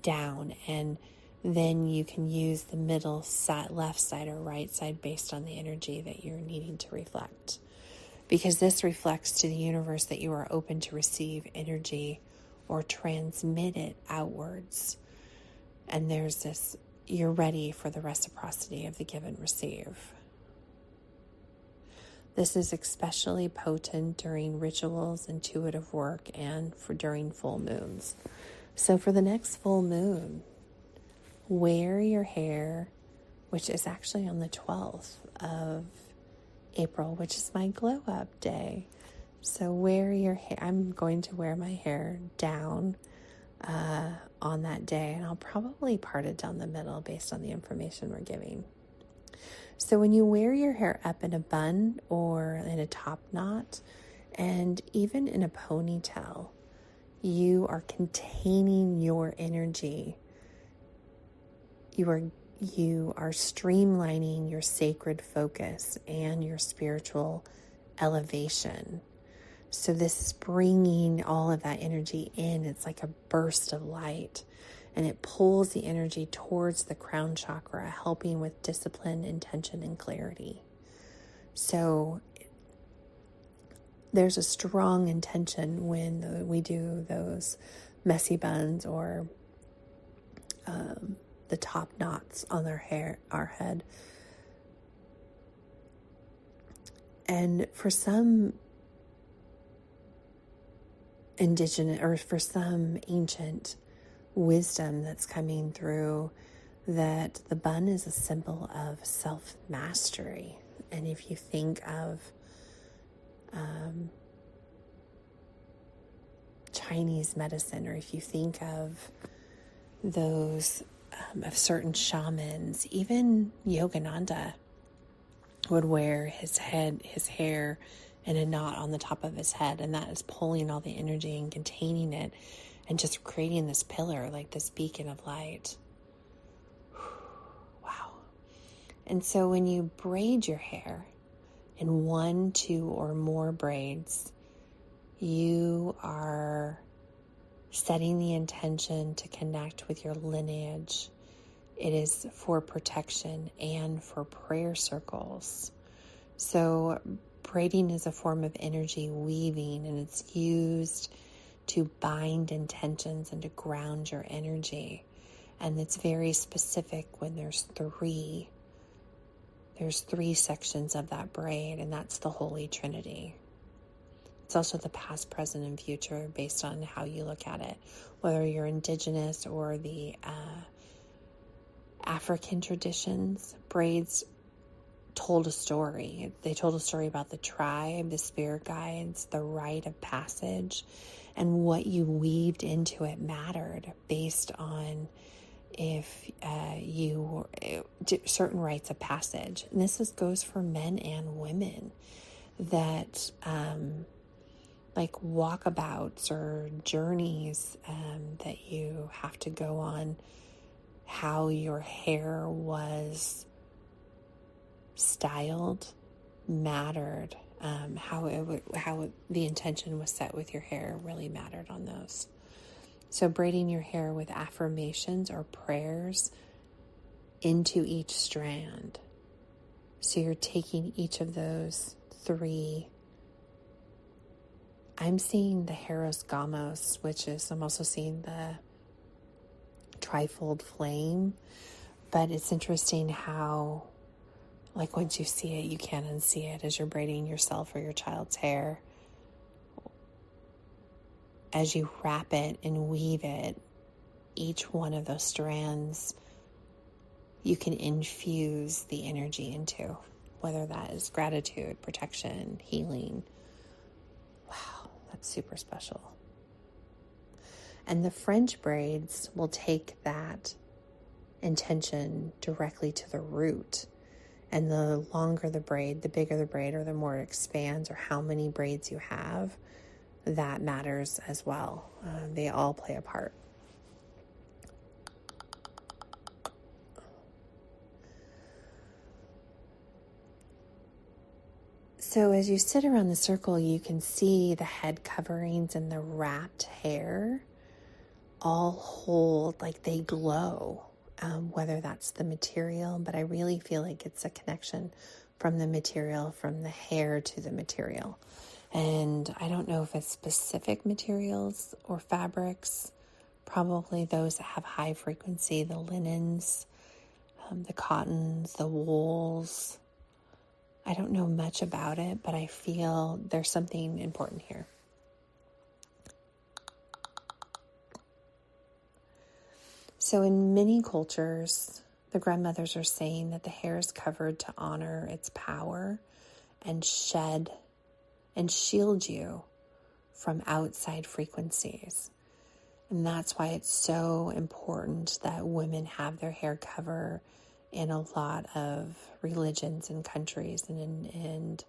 S1: down, and then you can use the middle side, left side or right side based on the energy that you're needing to reflect. Because this reflects to the universe that you are open to receive energy or transmit it outwards. And there's this, you're ready for the reciprocity of the give and receive. This is especially potent during rituals, intuitive work, and during full moons. So for the next full moon, wear your hair, which is actually on the 12th of April, which is my glow up day. So wear your hair. I'm going to wear my hair down on that day, and I'll probably part it down the middle based on the information we're giving. So when you wear your hair up in a bun or in a top knot, and even in a ponytail, you are containing your energy. You are streamlining your sacred focus and your spiritual elevation. So this is bringing all of that energy in. It's like a burst of light, and it pulls the energy towards the crown chakra, helping with discipline, intention, and clarity. So there's a strong intention when we do those messy buns or the top knots on our head. And for some Indigenous, or for some ancient wisdom that's coming through, that the bun is a symbol of self-mastery. And if you think of Chinese medicine, or if you think of those of certain shamans, even Yogananda would wear his hair in a knot on the top of his head, and that is pulling all the energy and containing it and just creating this pillar, like this beacon of light. Wow. And so when you braid your hair in 1, 2, or more braids, you are setting the intention to connect with your lineage. It is for protection and for prayer circles. So braiding is a form of energy weaving, and it's used to bind intentions and to ground your energy. And it's very specific when there's three sections of that braid, and that's the Holy Trinity. It's also the past, present, and future based on how you look at it, whether you're Indigenous or the African traditions. Braids told a story. They told a story about the tribe, the spirit guides, the rite of passage, and what you weaved into it mattered based on if you certain rites of passage. And this goes for men and women, that like walkabouts or journeys that you have to go on, how your hair was styled mattered. How the intention was set with your hair really mattered on those. So braiding your hair with affirmations or prayers into each strand. So you're taking each of those three. I'm seeing the Heros Gamos, which is, I'm also seeing the trifold flame. But it's interesting how, like, once you see it, you can't unsee it as you're braiding yourself or your child's hair. As you wrap it and weave it, each one of those strands, you can infuse the energy into, whether that is gratitude, protection, healing. Wow, that's super special. And the French braids will take that intention directly to the root. And the longer the braid, the bigger the braid, or the more it expands, or how many braids you have, that matters as well. They all play a part. So as you sit around the circle, you can see the head coverings and the wrapped hair all hold, like they glow, whether that's the material, but I really feel like it's a connection from the material, from the hair to the material. And I don't know if it's specific materials or fabrics, probably those that have high frequency, the linens, the cottons, the wools. I don't know much about it, but I feel there's something important here. So in many cultures, the grandmothers are saying that the hair is covered to honor its power and shed and shield you from outside frequencies. And that's why it's so important that women have their hair cover in a lot of religions and countries and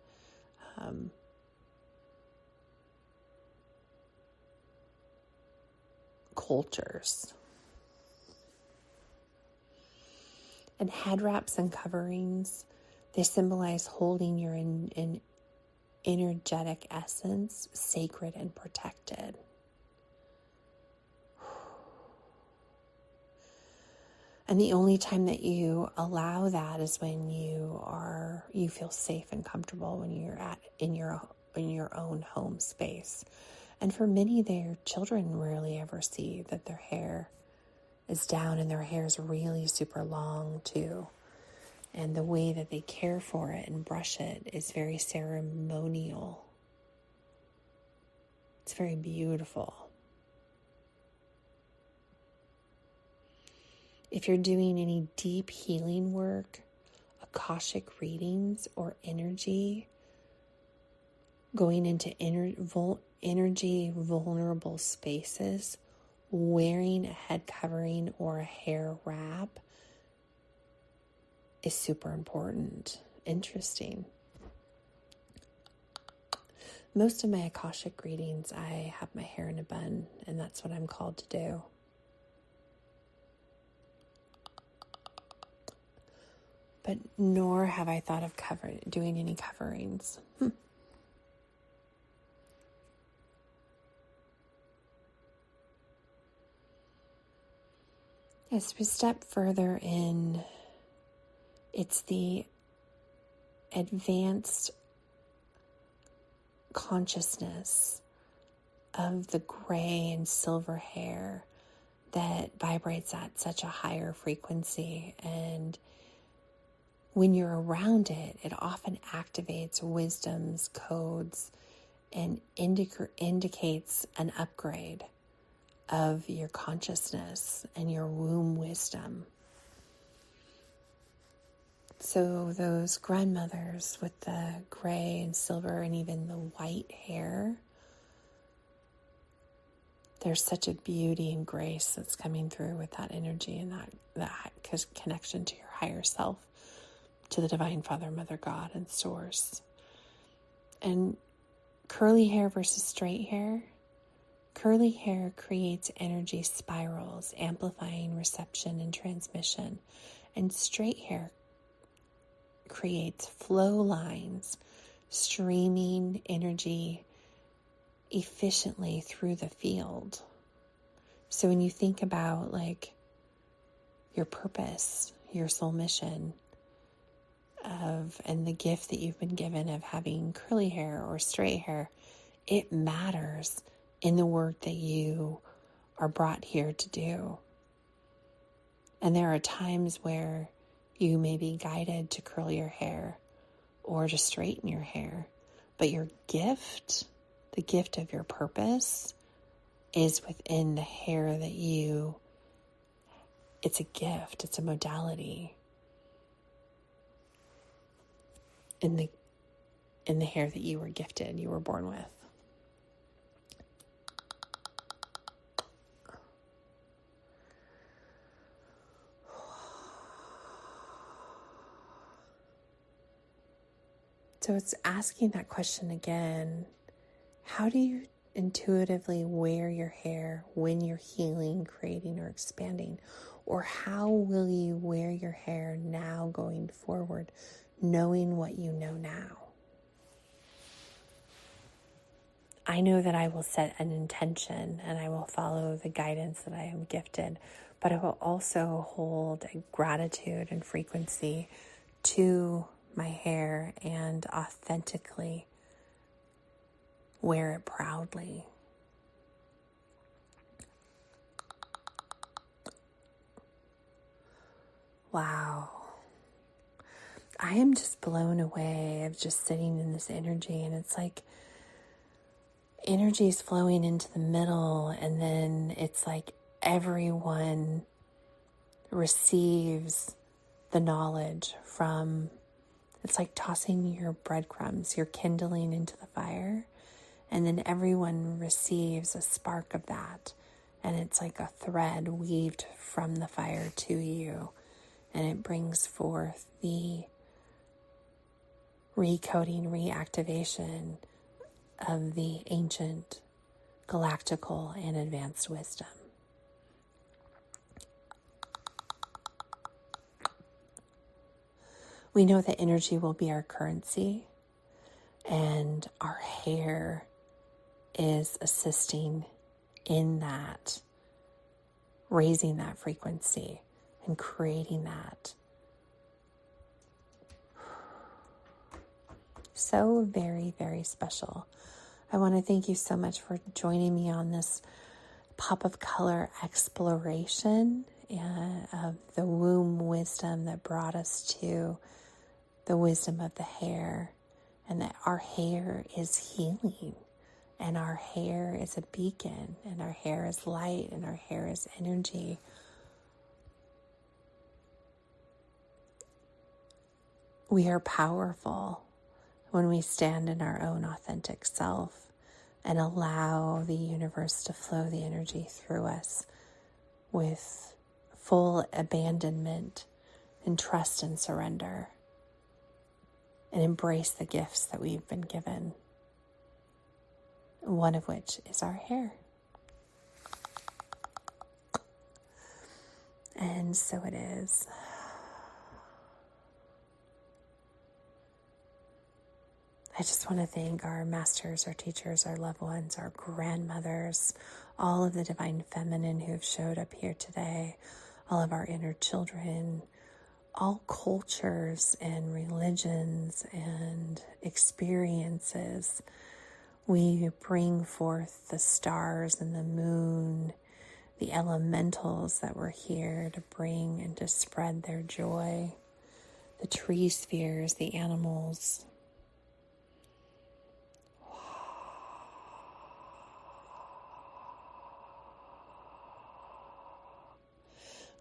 S1: cultures. And head wraps and coverings, they symbolize holding your energetic essence sacred and protected. And the only time that you allow that is when you feel safe and comfortable, when you're in your own home space. And for many, their children rarely ever see that their hair is down, and their hair is really super long too. And the way that they care for it and brush it is very ceremonial. It's very beautiful. If you're doing any deep healing work, Akashic readings, or energy, going into energy vulnerable spaces, wearing a head covering or a hair wrap is super important. Interesting. Most of my Akashic readings, I have my hair in a bun, and that's what I'm called to do. But nor have I thought of doing any coverings. As we step further in, it's the advanced consciousness of the gray and silver hair that vibrates at such a higher frequency. And when you're around it, it often activates wisdoms, codes, and indicates an upgrade of your consciousness and your womb wisdom. So those grandmothers with the gray and silver and even the white hair, there's such a beauty and grace that's coming through with that energy and that connection to your higher self, to the Divine Father, Mother, God, and Source. And curly hair versus straight hair. Curly hair creates energy spirals, amplifying reception and transmission. And straight hair creates flow lines, streaming energy efficiently through the field. So when you think about like your purpose, your soul mission, and the gift that you've been given of having curly hair or straight hair, it matters in the work that you are brought here to do. And there are times where you may be guided to curl your hair or to straighten your hair, but your gift, the gift of your purpose, is within the hair that it's a gift, it's a modality in the hair that you were gifted, you were born with. So it's asking that question again. How do you intuitively wear your hair when you're healing, creating, or expanding? Or how will you wear your hair now going forward, knowing what you know now? I know that I will set an intention and I will follow the guidance that I am gifted, but I will also hold a gratitude and frequency to my hair and authentically wear it proudly. Wow. I am just blown away of just sitting in this energy, and it's like energy is flowing into the middle, and then it's like everyone receives the knowledge from. It's like tossing your breadcrumbs, your kindling into the fire, and then everyone receives a spark of that. and it's like a thread weaved from the fire to you, and it brings forth the recoding, reactivation of the ancient, galactical, and advanced wisdom. We know that energy will be our currency, and our hair is assisting in that, raising that frequency and creating that. So very, very special. I want to thank you so much for joining me on this pop of color exploration of the womb wisdom that brought us to the wisdom of the hair, and that our hair is healing, and our hair is a beacon, and our hair is light, and our hair is energy. We are powerful when we stand in our own authentic self and allow the universe to flow the energy through us with full abandonment and trust and surrender, and embrace the gifts that we've been given, one of which is our hair. And so it is. I just want to thank our masters, our teachers, our loved ones, our grandmothers, all of the divine feminine who have showed up here today, all of our inner children, all cultures and religions and experiences. We bring forth the stars and the moon, the elementals that were here to bring and to spread their joy, the tree spheres, the animals.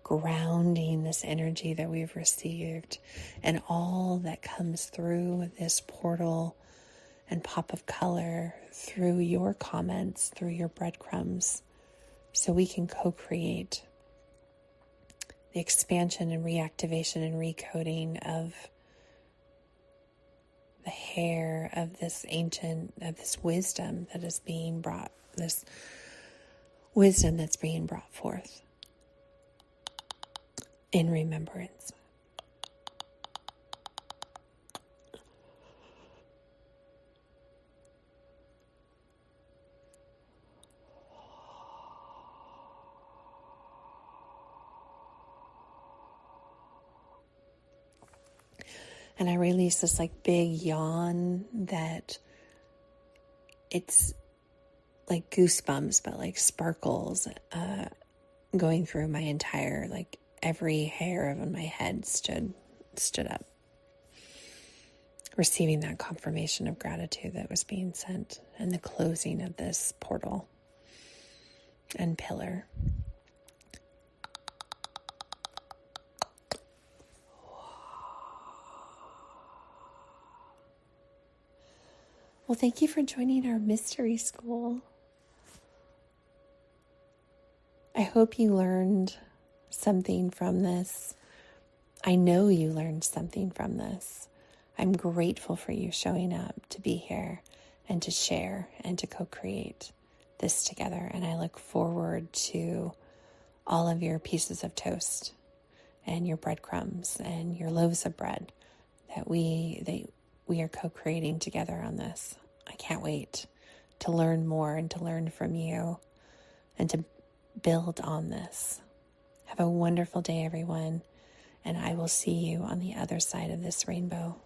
S1: Grounding this energy that we've received and all that comes through this portal and pop of color, through your comments, through your breadcrumbs, so we can co-create the expansion and reactivation and recoding of the hair of this ancient, of this wisdom that is being brought, this wisdom that's being brought forth in remembrance. And I release this like big yawn that it's like goosebumps, but like sparkles going through my entire, like every hair of my head stood up, receiving that confirmation of gratitude that was being sent, and the closing of this portal and pillar. Well, thank you for joining our mystery school. I hope you learned something from this. I know you learned something from this. I'm grateful for you showing up to be here and to share and to co-create this together. And I look forward to all of your pieces of toast and your breadcrumbs and your loaves of bread that we are co-creating together on this. I can't wait to learn more and to learn from you and to build on this. Have a wonderful day, everyone, and I will see you on the other side of this rainbow.